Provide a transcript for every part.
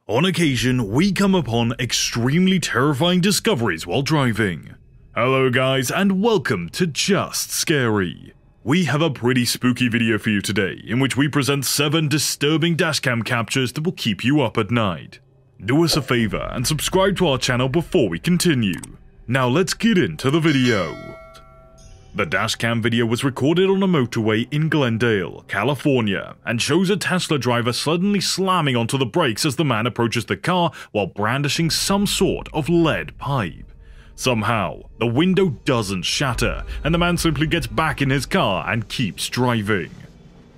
On occasion, we come upon extremely terrifying discoveries while driving. Hello guys, and welcome to Just Scary. We have a pretty spooky video for you today, in which we present 7 disturbing dashcam captures that will keep you up at night. Do us a favor and subscribe to our channel before we continue. Now let's get into the video. The dashcam video was recorded on a motorway in Glendale, California, and shows a Tesla driver suddenly slamming onto the brakes as the man approaches the car while brandishing some sort of lead pipe. Somehow, the window doesn't shatter, and the man simply gets back in his car and keeps driving.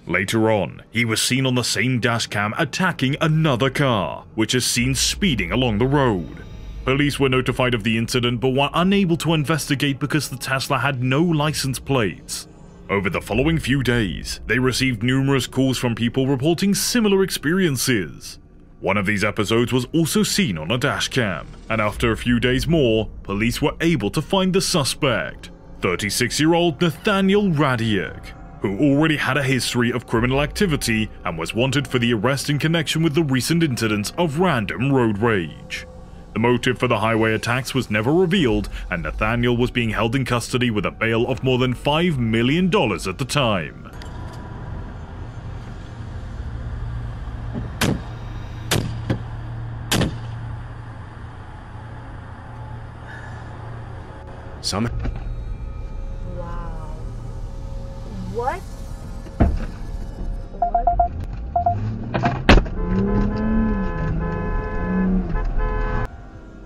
Later on, he was seen on the same dashcam attacking another car, which is seen speeding along the road. Police were notified of the incident but were unable to investigate because the Tesla had no license plates. Over the following few days, they received numerous calls from people reporting similar experiences. One of these episodes was also seen on a dashcam, and after a few days more, police were able to find the suspect, 36-year-old Nathaniel Radiak, who already had a history of criminal activity and was wanted for the arrest in connection with the recent incidents of random road rage. The motive for the highway attacks was never revealed, and Nathaniel was being held in custody with a bail of more than $5 million at the time. Wow. What?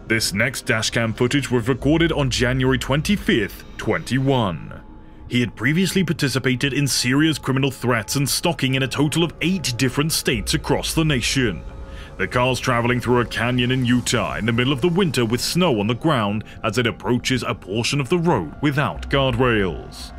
This next dashcam footage was recorded on January 25th, 21. He had previously participated in serious criminal threats and stalking in a total of 8 different states across the nation. The car's traveling through a canyon in Utah in the middle of the winter with snow on the ground as it approaches a portion of the road without guardrails.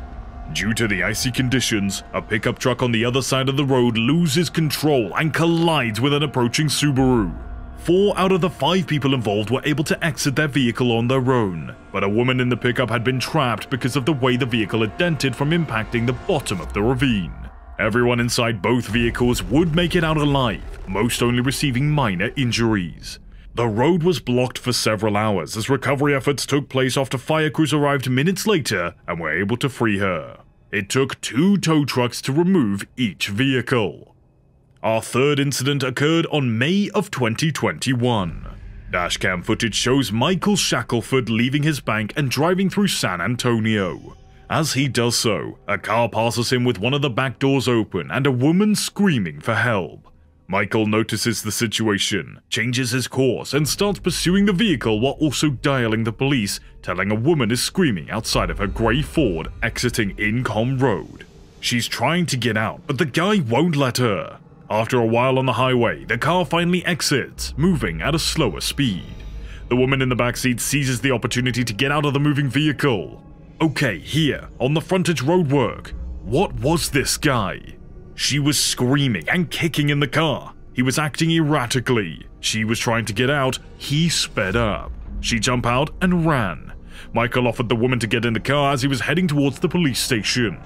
Due to the icy conditions, a pickup truck on the other side of the road loses control and collides with an approaching Subaru. 4 out of the 5 people involved were able to exit their vehicle on their own, but a woman in the pickup had been trapped because of the way the vehicle had dented from impacting the bottom of the ravine. Everyone inside both vehicles would make it out alive, most only receiving minor injuries. The road was blocked for several hours as recovery efforts took place after fire crews arrived minutes later and were able to free her. It took 2 tow trucks to remove each vehicle. Our third incident occurred on May of 2021. Dashcam footage shows Michael Shackelford leaving his bank and driving through San Antonio. As he does so, a car passes him with one of the back doors open and a woman screaming for help. Michael notices the situation, changes his course, and starts pursuing the vehicle while also dialing the police, telling a woman is screaming outside of her grey Ford exiting Incom Road. She's trying to get out, but the guy won't let her. After a while on the highway, the car finally exits, moving at a slower speed. The woman in the backseat seizes the opportunity to get out of the moving vehicle. Okay, here, on the frontage roadwork, what was this guy? She was screaming and kicking in the car. He was acting erratically. She was trying to get out. He sped up. She jumped out and ran. Michael offered the woman to get in the car as he was heading towards the police station.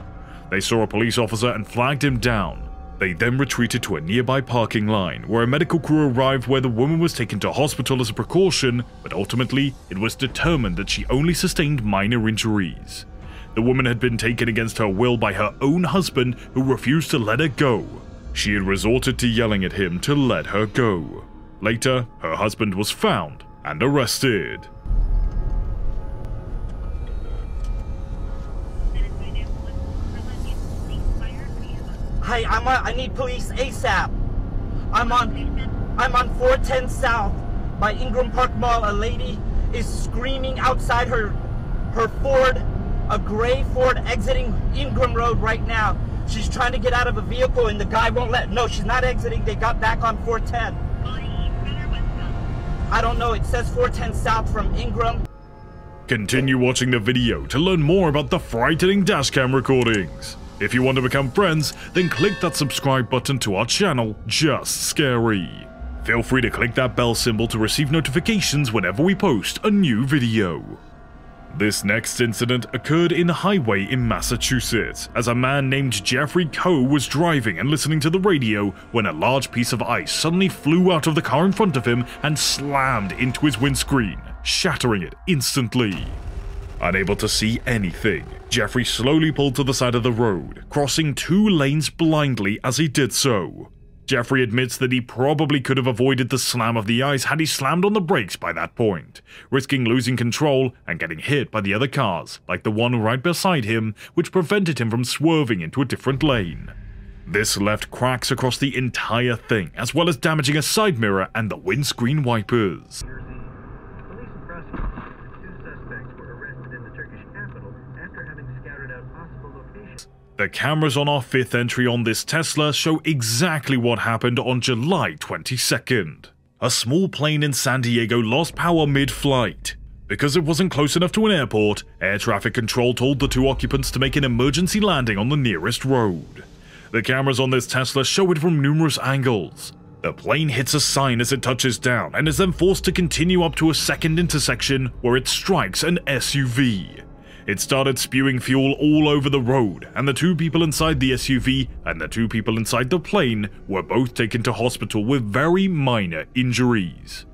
They saw a police officer and flagged him down. They then retreated to a nearby parking line, where a medical crew arrived where the woman was taken to hospital as a precaution, but ultimately, it was determined that she only sustained minor injuries. The woman had been taken against her will by her own husband, who refused to let her go. She had resorted to yelling at him to let her go. Later, her husband was found and arrested. Hey, I need police ASAP. I'm on 410 South by Ingram Park Mall. A lady is screaming outside her Ford, a gray Ford exiting Ingram Road right now. She's trying to get out of a vehicle and the guy won't let. No, she's not exiting. They got back on 410. I don't know. It says 410 South from Ingram. Continue watching the video to learn more about the frightening dashcam recordings. If you want to become friends, then click that subscribe button to our channel, Just Scary. Feel free to click that bell symbol to receive notifications whenever we post a new video. This next incident occurred in a highway in Massachusetts, as a man named Jeffrey Coe was driving and listening to the radio when a large piece of ice suddenly flew out of the car in front of him and slammed into his windscreen, shattering it instantly. Unable to see anything, Jeffrey slowly pulled to the side of the road, crossing 2 lanes blindly as he did so. Jeffrey admits that he probably could have avoided the slam of the ice had he slammed on the brakes by that point, risking losing control and getting hit by the other cars, like the one right beside him, which prevented him from swerving into a different lane. This left cracks across the entire thing, as well as damaging a side mirror and the windscreen wipers. The cameras on our 5th entry on this Tesla show exactly what happened on July 22nd. A small plane in San Diego lost power mid-flight. Because it wasn't close enough to an airport, air traffic control told the 2 occupants to make an emergency landing on the nearest road. The cameras on this Tesla show it from numerous angles. The plane hits a sign as it touches down and is then forced to continue up to a second intersection where it strikes an SUV. It started spewing fuel all over the road, and the 2 people inside the SUV and the 2 people inside the plane were both taken to hospital with very minor injuries.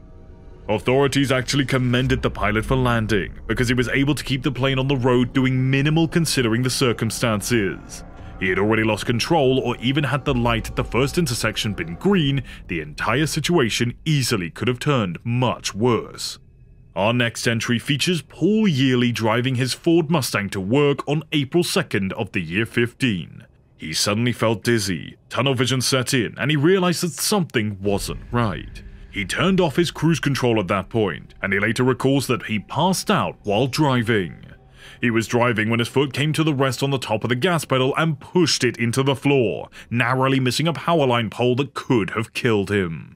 Authorities actually commended the pilot for landing, because he was able to keep the plane on the road doing minimal considering the circumstances. He had already lost control, or even had the light at the first intersection been green, the entire situation easily could have turned much worse. Our next entry features Paul Yearly driving his Ford Mustang to work on April 2nd of the year 15. He suddenly felt dizzy, tunnel vision set in, and he realized that something wasn't right. He turned off his cruise control at that point, and he later recalls that he passed out while driving. He was driving when his foot came to the rest on the top of the gas pedal and pushed it into the floor, narrowly missing a power line pole that could have killed him.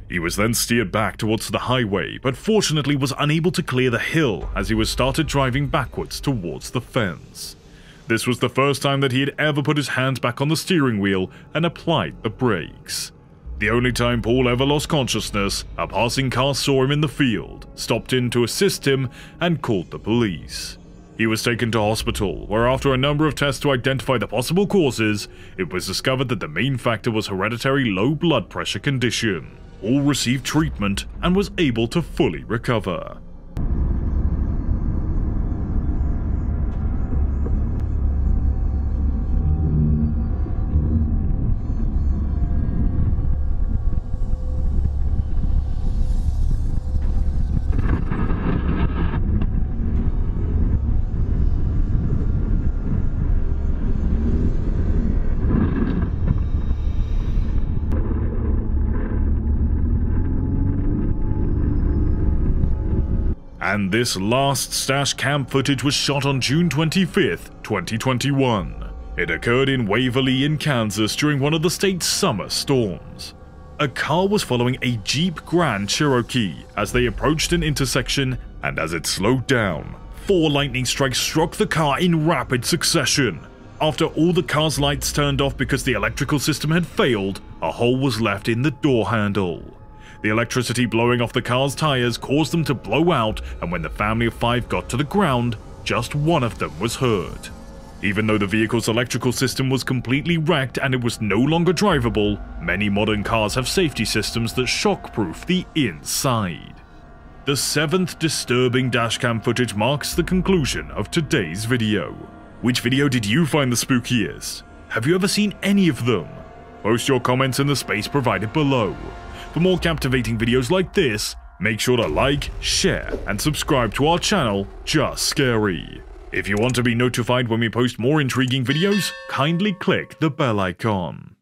He was then steered back towards the highway, but fortunately was unable to clear the hill as he was started driving backwards towards the fence. This was the first time that he had ever put his hands back on the steering wheel and applied the brakes. The only time Paul ever lost consciousness, a passing car saw him in the field, stopped in to assist him, and called the police. He was taken to hospital, where after a number of tests to identify the possible causes, it was discovered that the main factor was hereditary low blood pressure condition. Paul received treatment and was able to fully recover. And this last Dashcam footage was shot on June 25th, 2021. It occurred in Waverly in Kansas during one of the state's summer storms. A car was following a Jeep Grand Cherokee as they approached an intersection, and as it slowed down, 4 lightning strikes struck the car in rapid succession. After all the car's lights turned off because the electrical system had failed, a hole was left in the door handle. The electricity blowing off the car's tires caused them to blow out, and when the family of 5 got to the ground, just one of them was hurt. Even though the vehicle's electrical system was completely wrecked and it was no longer drivable, many modern cars have safety systems that shockproof the inside. The 7th disturbing dashcam footage marks the conclusion of today's video. Which video did you find the spookiest? Have you ever seen any of them? Post your comments in the space provided below. For more captivating videos like this, make sure to like, share, and subscribe to our channel, Just Scary. If you want to be notified when we post more intriguing videos, kindly click the bell icon.